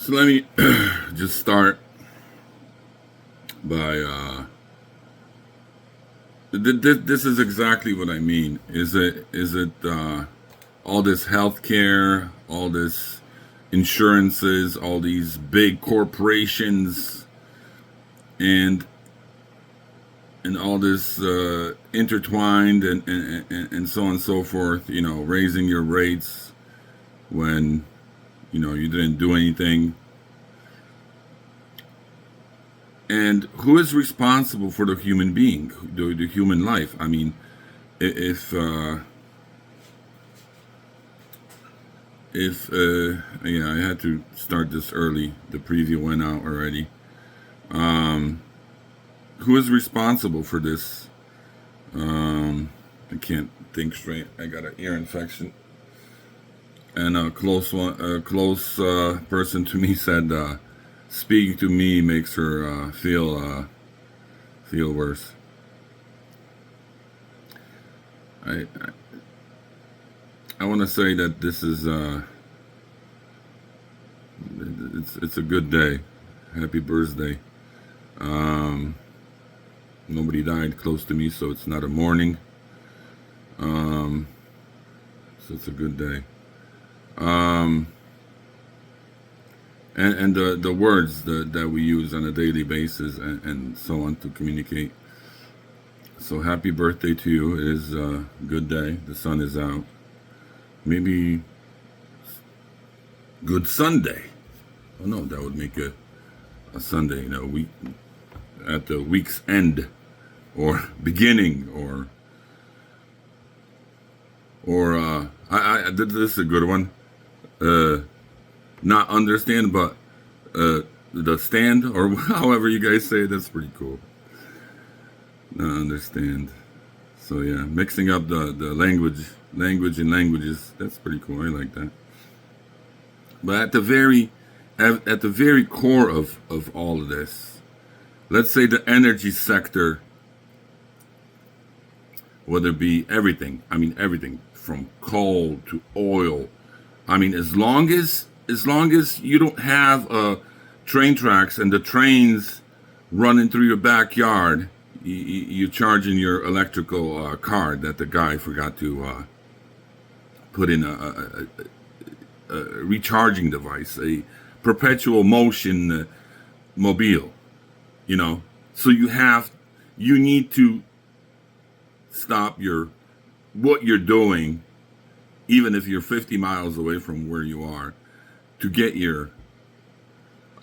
So let me just start by this is exactly what I mean. Is it all this healthcare, all this insurances, all these big corporations, and all this intertwined and so on and so forth. Raising your rates when you didn't do anything. And who is responsible for the human being, the human life? I mean, if yeah, I had to start this early. The preview went out already. Who is responsible for this? I can't think straight. I got an ear infection. And a close person to me said, speaking to me makes her feel worse. I I want to say that this is it's a good day. Happy birthday. Um, Nobody died close to me, so it's not a mourning. Um, so it's a good day. Um, and the words that we use on a daily basis and so on to communicate. So happy birthday to you. It is a good day. The sun is out. Maybe good Sunday. Oh no, that would make a Sunday, week at the week's end or beginning or this is a good one. Not understand, but the stand or however you guys say it, that's pretty cool. Not understand. So yeah, mixing up the language and languages, that's pretty cool. I like that. But at the very core of all of this, let's say the energy sector, whether it be everything, I mean everything from coal to oil. I mean, as long as you don't have train tracks and the trains running through your backyard, you're charging your electrical card that the guy forgot to put in a recharging device, a perpetual motion mobile. So you need to stop what you're doing, even if you're 50 miles away from where you are, to get your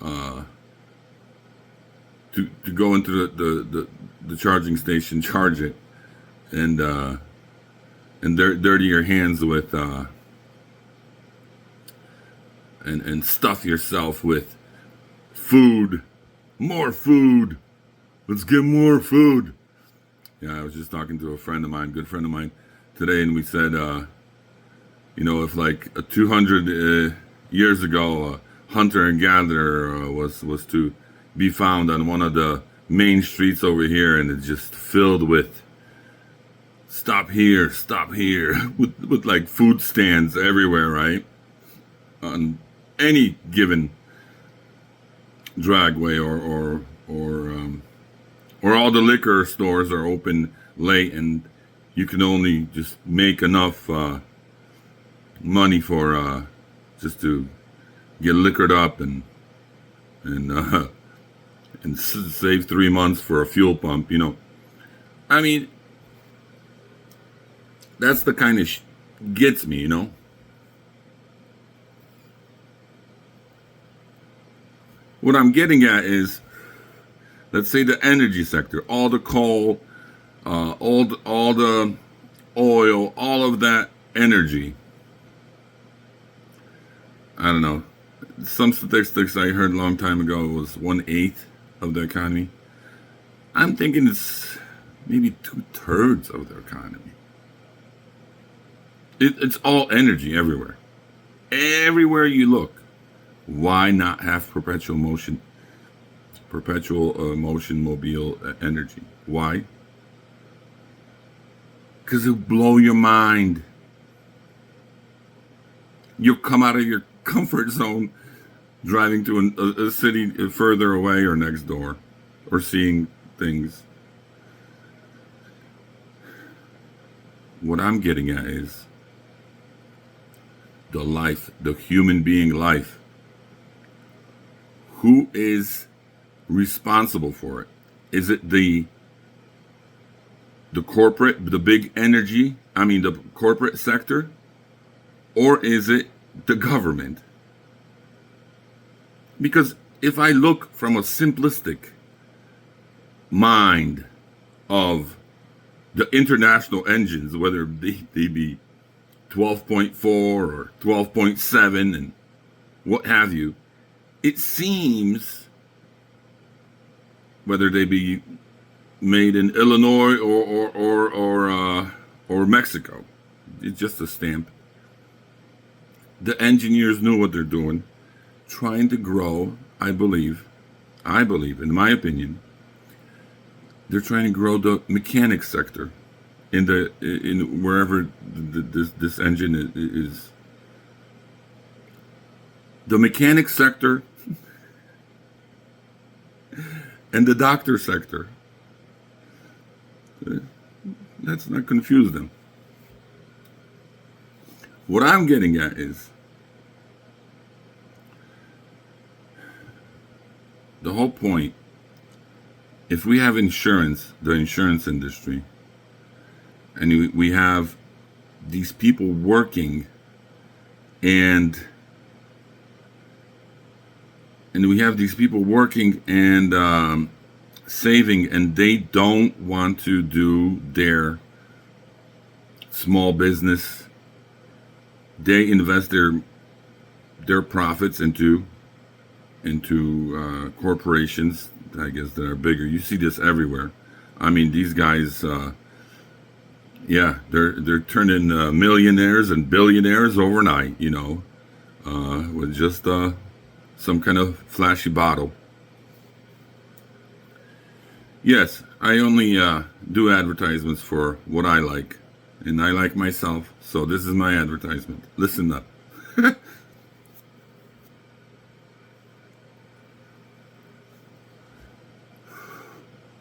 to go into the charging station, charge it, and dirty your hands with and stuff yourself with food, more food. Let's get more food. Yeah, I was just talking to a friend of mine, good friend of mine, today, and we said, if like 200 years ago, a hunter and gatherer was to be found on one of the main streets over here, and it's just filled with stop here, with like food stands everywhere, right? On any given dragway or all the liquor stores are open late, and you can only just make enough money for just to get liquored up and save 3 months for a fuel pump. I mean, that's the kind of gets me. What I'm getting at is, let's say the energy sector, all the coal, all the oil, all of that energy. I don't know. Some statistics I heard a long time ago was 1/8 of the economy. I'm thinking it's maybe 2/3 of the economy. It's all energy everywhere. Everywhere you look. Why not have perpetual motion mobile energy? Why? Because it'll blow your mind. You'll come out of your comfort zone driving to a city further away or next door, or seeing things. What I'm getting at is the life, the human being life. Who is responsible for it? Is it the corporate, the big energy, the corporate sector, or is it the government? Because if I look from a simplistic mind of the international engines, whether they be 12.4 or 12.7 and what have you, it seems, whether they be made in Illinois or Mexico, it's just a stamp. The engineers knew what they're doing, trying to grow. I believe, in my opinion, they're trying to grow the mechanic sector in wherever this engine is. The mechanic sector and the doctor sector. Let's not confuse them. What I'm getting at is the whole point. If we have insurance, the insurance industry, and we have these people working and we have these people working and saving, and they don't want to do their small business. They invest their profits into corporations, I guess, that are bigger. You see this everywhere. These guys, they're turning millionaires and billionaires overnight, with just some kind of flashy bottle. Yes, I only do advertisements for what I like, and I like myself, so this is my advertisement. Listen up.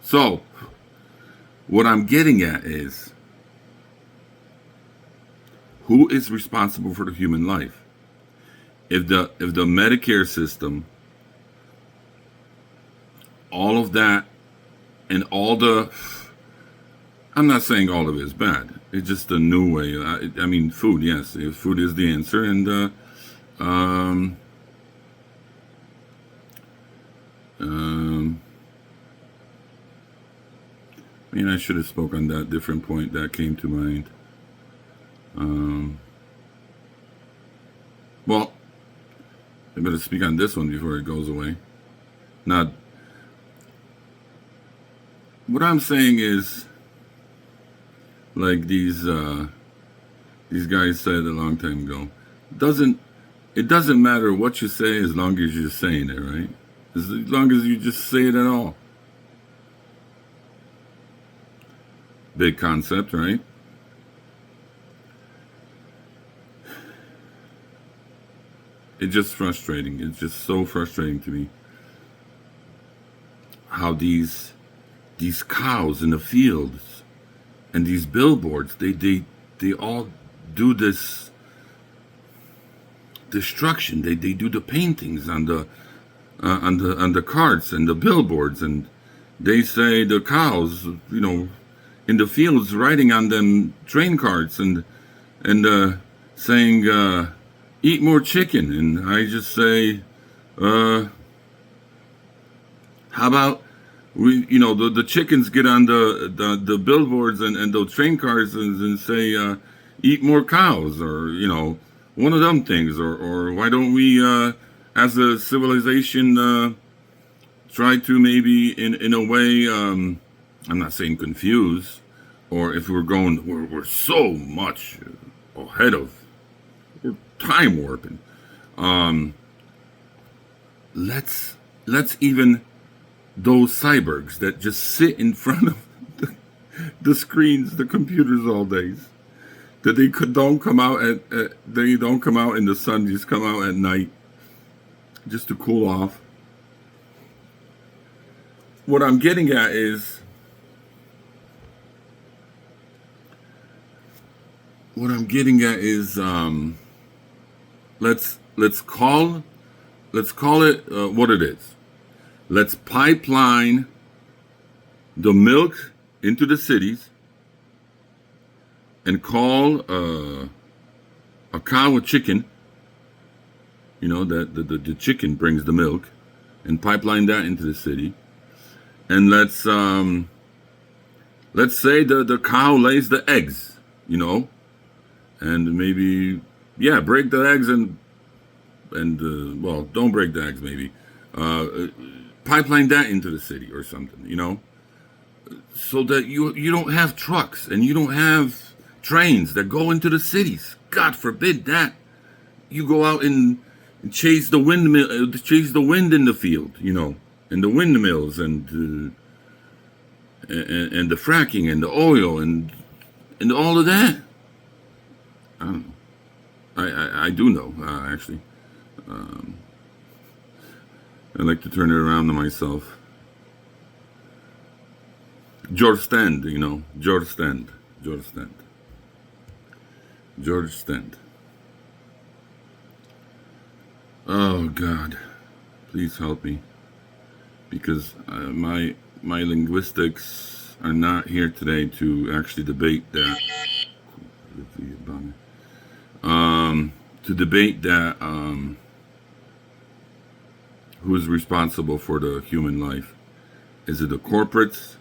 So, what I'm getting at is, who is responsible for the human life? If the Medicare system, all of that, and all the, I'm not saying all of it is bad. It's just a new way. Food, yes, food is the answer, and I should have spoke on that different point that came to mind. Well, I better speak on this one before it goes away. Now, what I'm saying is, like these guys said a long time ago, it doesn't matter what you say as long as you're saying it, right? As long as you just say it at all. Big concept, right? It's just frustrating. It's just so frustrating to me how these cows in the fields and these billboards, they all do this destruction. They do the paintings on the carts and the billboards, and they say the cows, in the fields riding on them train carts and saying eat more chicken, and I just say how about the chickens get on the billboards and those train cars and say eat more cows, or one of them things, or why don't we as a civilization try to maybe in a way, I'm not saying confuse, or if we're so much ahead of, we're time warping. Let's even those cyborgs that just sit in front of the screens, the computers all days, that don't come out they don't come out in the sun, just come out at night. just to cool off. What I'm getting at is what I'm getting at is let's let's call let's call it what it is. Let's pipeline the milk into the cities and call a cow a chicken. You know that the chicken brings the milk, and pipeline that into the city. And let's say the cow lays the eggs. You know, and maybe break the eggs and well, don't break the eggs maybe. Pipeline that into the city or something. You know, so that you don't have trucks and you don't have trains that go into the cities. God forbid that. You go out and chase the windmill, chase the wind in the field, you know, and the windmills and the fracking and the oil and all of that. I don't know. I do know actually. I like to turn it around to myself. George Stend, you know, George Stend. Oh God, please help me, because my linguistics are not here today to actually debate that. To debate that, who's responsible for the human life? Is it the corporates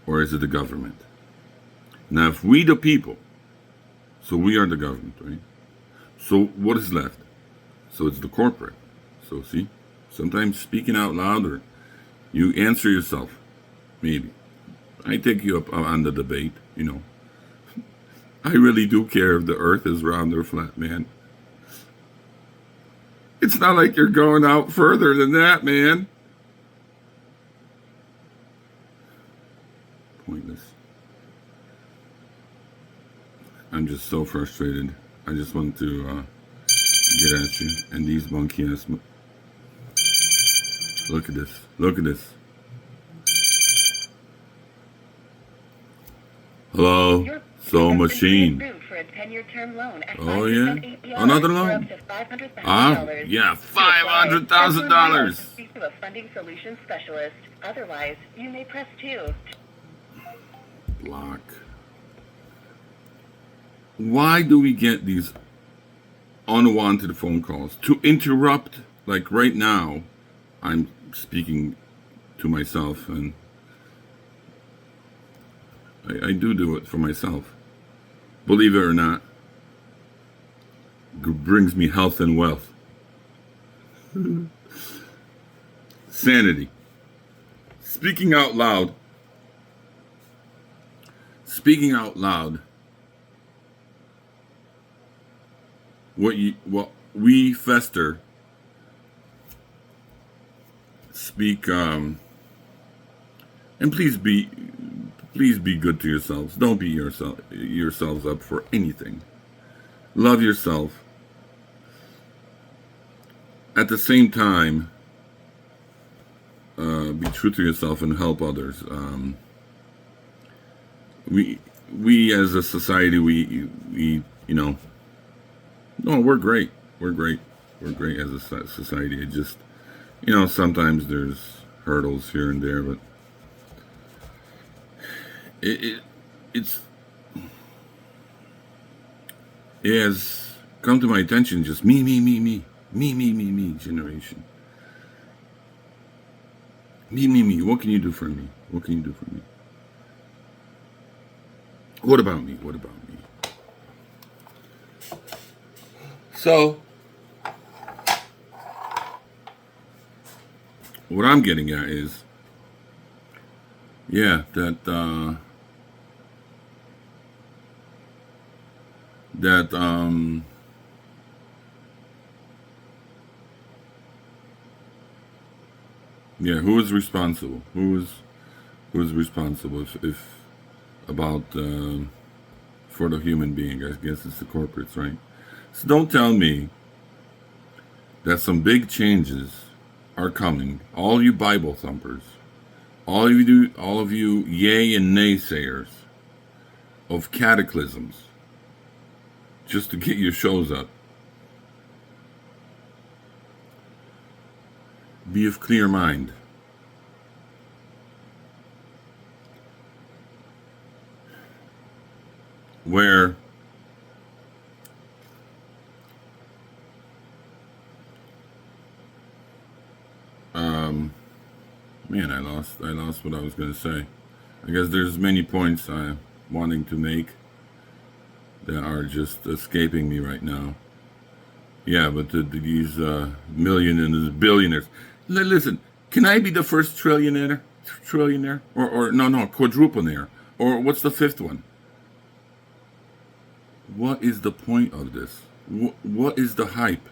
or is it the government? Now, if we the people, so we are the government, right? So what is left? So it's the corporate. So see, sometimes speaking out loud, or you answer yourself, maybe. I take you up on the debate, you know. I really do care if the earth is round or flat, man. It's not like you're going out further than that, man. Pointless. I'm just so frustrated. I just want to get at you. And these monkey ass. Look at this. Look at this. Hello. So machine. Oh yeah. Another loan. Yeah, $500,000. Speak to a funding solution specialist. Otherwise, you may press 2. Block. Why do we get these unwanted phone calls to interrupt? Like right now, I'm speaking to myself, and I do it for myself. Believe it or not, it brings me health and wealth. Sanity. Speaking out loud. What we fester. Speak. And please be good to yourselves. Don't beat yourselves up for anything. Love yourself. At the same time, be true to yourself and help others. We as a society, we you know, no, we're great. We're great as a society. It just, you know, sometimes there's hurdles here and there, but it has come to my attention, just me generation. Me. What can you do for me? What can you do for me? What about me? So, what I'm getting at is, who is responsible? Who is responsible if about for the human being? I guess it's the corporates, right? So don't tell me that some big changes are coming. All you Bible thumpers, all of you yay and naysayers of cataclysms, just to get your shows up. Be of clear mind. Where man, I lost what I was going to say. I guess there's many points I'm wanting to make that are just escaping me right now. Yeah, but these millionaires, billionaires. Listen, can I be the first trillionaire? Or no, quadruplinaire? Or what's the fifth one? What is the point of this? What is the hype?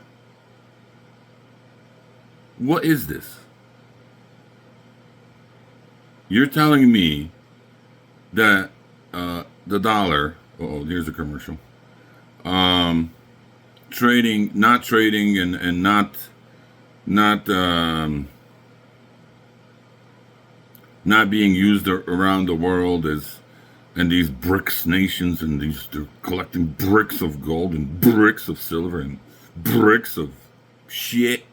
What is this? You're telling me that the dollar, oh, here's a commercial, not trading and not being used around the world as, and these BRICS nations, and they're collecting bricks of gold and bricks of silver and bricks of shit.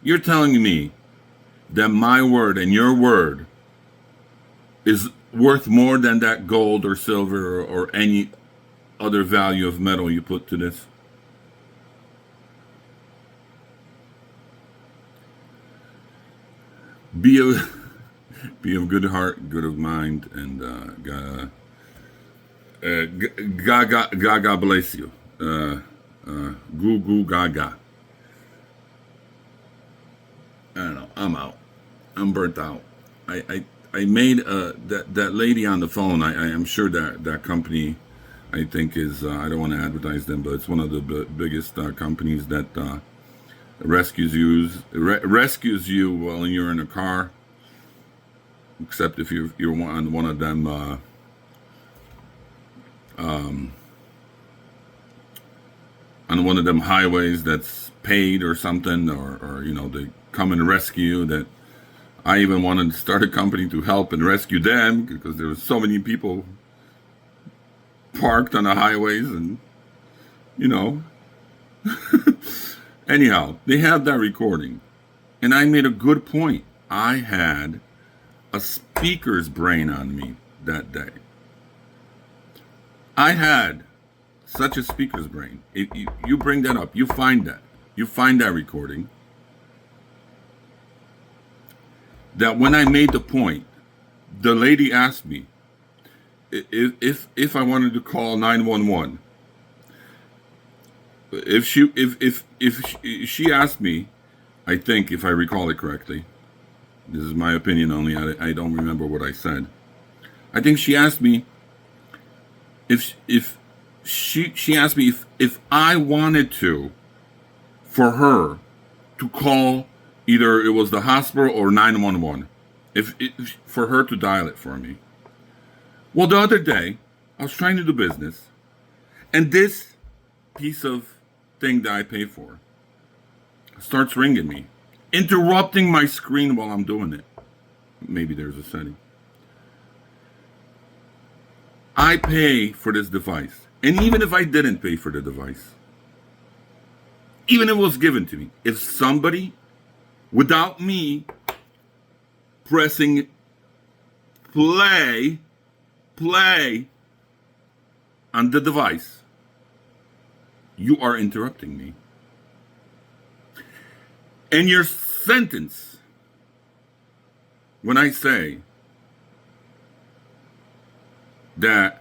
You're telling me that my word and your word is worth more than that gold or silver or any other value of metal you put to this? Be of good heart, good of mind, and God bless you. Goo goo gaga. I don't know. I'm out. I'm burnt out. I made that lady on the phone. I am sure that company, I think, is I don't want to advertise them, but it's one of the biggest companies that rescues you while you're in a car. Except if you're on one of them on one of them highways that's paid or something, or they come and rescue you. That I even wanted to start a company to help and rescue them, because there were so many people parked on the highways, and anyhow, they have that recording, and I made a good point. I had a speaker's brain on me that day. I had such a speaker's brain. You bring that up, you find that recording, that when I made the point, the lady asked me if I wanted to call 911. If she asked me, I think, if I recall it correctly, this is my opinion only, I don't remember what I said. I think she asked me if she asked me if I wanted for her to call, either it was the hospital or 911, if for her to dial it for me. Well, the other day, I was trying to do business, and this piece of thing that I pay for starts ringing me, interrupting my screen while I'm doing it. Maybe there's a setting. I pay for this device. And even if I didn't pay for the device, even if it was given to me, if somebody, without me pressing play on the device, you are interrupting me. And your sentence, when I say that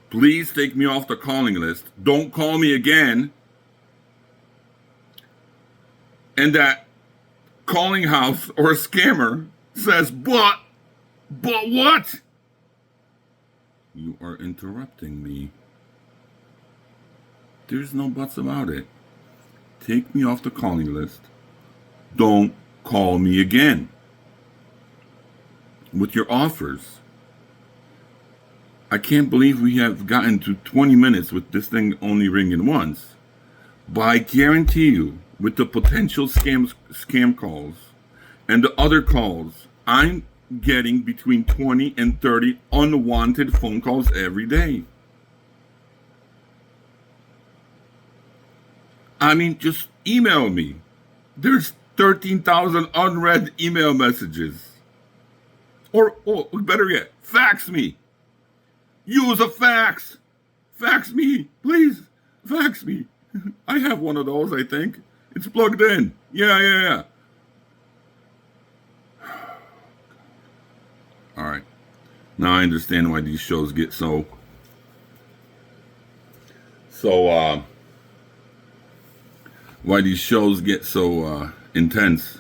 please take me off the calling list, don't call me again, and that calling house or a scammer says, but what? You are interrupting me. There's no buts about it. Take me off the calling list. Don't call me again. With your offers, I can't believe we have gotten to 20 minutes with this thing only ringing once. But I guarantee you, with the potential scam calls and the other calls, I'm getting between 20 and 30 unwanted phone calls every day. I mean, just email me. There's 13,000 unread email messages. Or better yet, fax me. Use a fax. Fax me, please. Fax me. I have one of those, I think. It's plugged in. Yeah. All right. Now I understand why these shows get so why these shows get so intense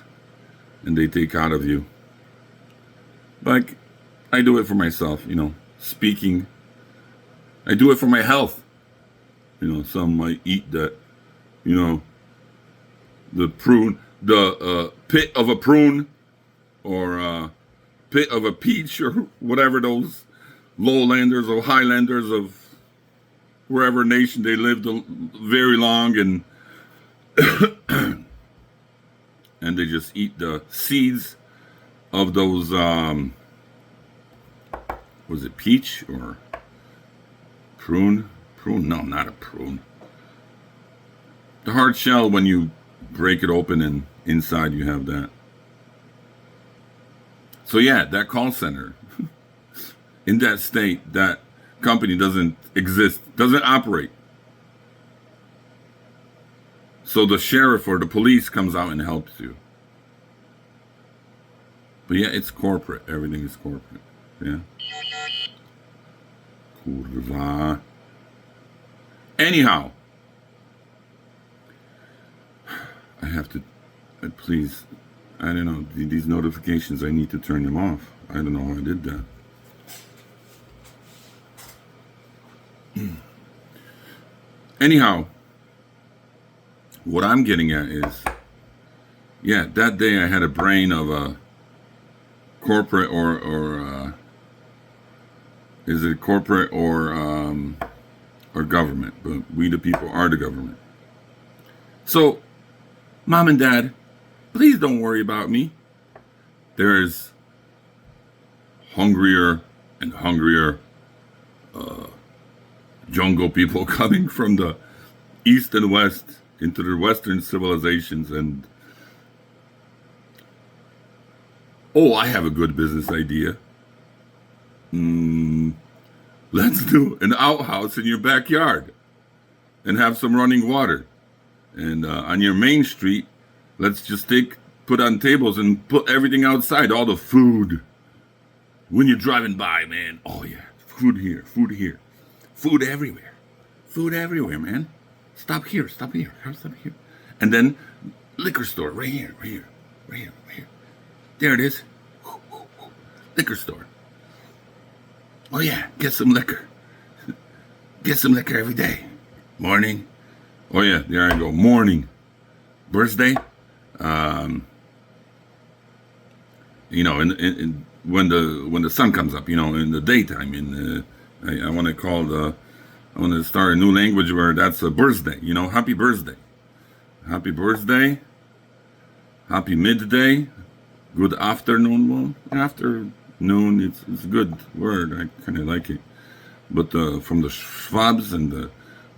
and they take out of you. Like, I do it for myself, speaking. I do it for my health. Some might eat that, the prune, the pit of a prune or pit of a peach or whatever those lowlanders or highlanders of wherever nation they lived very long and and they just eat the seeds of those, was it peach or prune? Prune? No, not a prune. The hard shell, when you break it open and inside you have that. So yeah, that call center, in that state, that company doesn't exist, doesn't operate. So the sheriff or the police comes out and helps you. But yeah, it's corporate. Everything is corporate. Yeah. Kurva. Anyhow, I have to, please, I don't know, these notifications, I need to turn them off. I don't know how I did that. Anyhow, what I'm getting at is, yeah, that day I had a brain of a corporate or is it corporate or government? But we the people are the government. So, Mom and Dad, please don't worry about me. There's hungrier and hungrier jungle people coming from the east and west into the western civilizations, and I have a good business idea. Let's do an outhouse in your backyard and have some running water. And on your main street, let's just put on tables and put everything outside, all the food. When you're driving by, man, oh yeah, food here, food everywhere, man. Stop here. And then liquor store, right here. There it is. Liquor store. Oh yeah, get some liquor. Get some liquor every day. Morning. Oh yeah, there I go. Morning. Birthday. And when the sun comes up, in the daytime, I want to start a new language where that's a birthday, happy birthday. Happy birthday. Happy midday. Good afternoon. Well, afternoon, it's a good word. I kind of like it. But from the Schwabs and the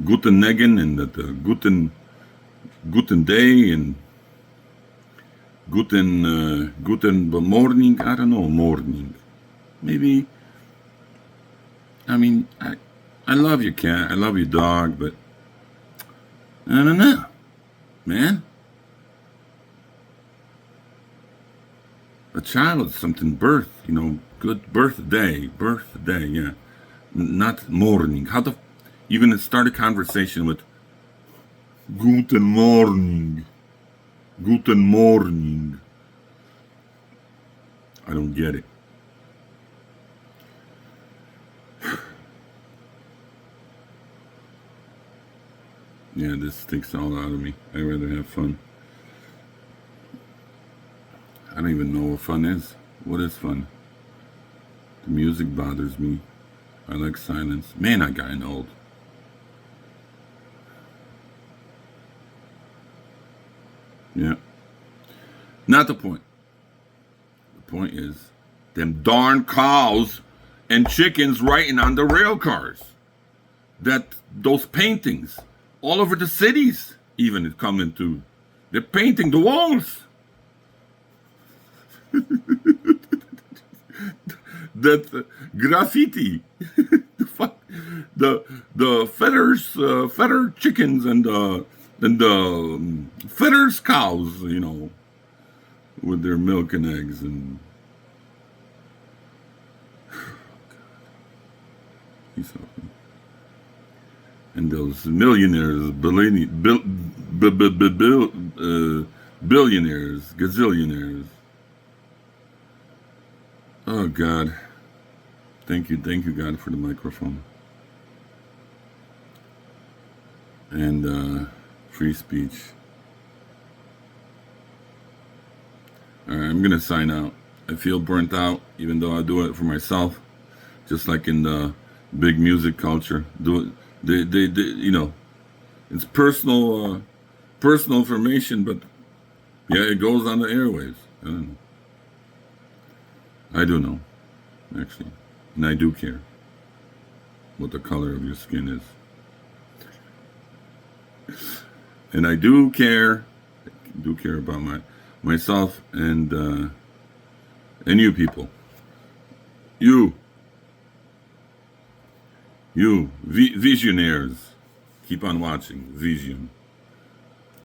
Guten Negen and the Guten Day and Guten morning, I don't know, morning. Maybe, I love your cat, I love your dog, but I don't know, man. A child is something, birth, good birthday, yeah. Not morning. You're going to start a conversation with Guten Morning. Guten Morning. I don't get it. Yeah, this takes all out of me. I'd rather have fun. I don't even know what fun is. What is fun? The music bothers me. I like silence. Man, I gotten old. Yeah. Not the point. The point is them darn cows and chickens writing on the rail cars. That those paintings all over the cities, even it come into. They're painting the walls. That graffiti, the feather chickens and the feathers cows, with their milk and eggs and and those millionaires, billionaires, gazillionaires. Oh God. Thank you, God, for the microphone. And free speech. Alright, I'm gonna sign out. I feel burnt out, even though I do it for myself. Just like in the big music culture. They it's personal information, but yeah, it goes on the airwaves. I don't know. I do know, actually. And I do care what the color of your skin is. And I do care about myself and you people. You visionaires. Keep on watching. Vision.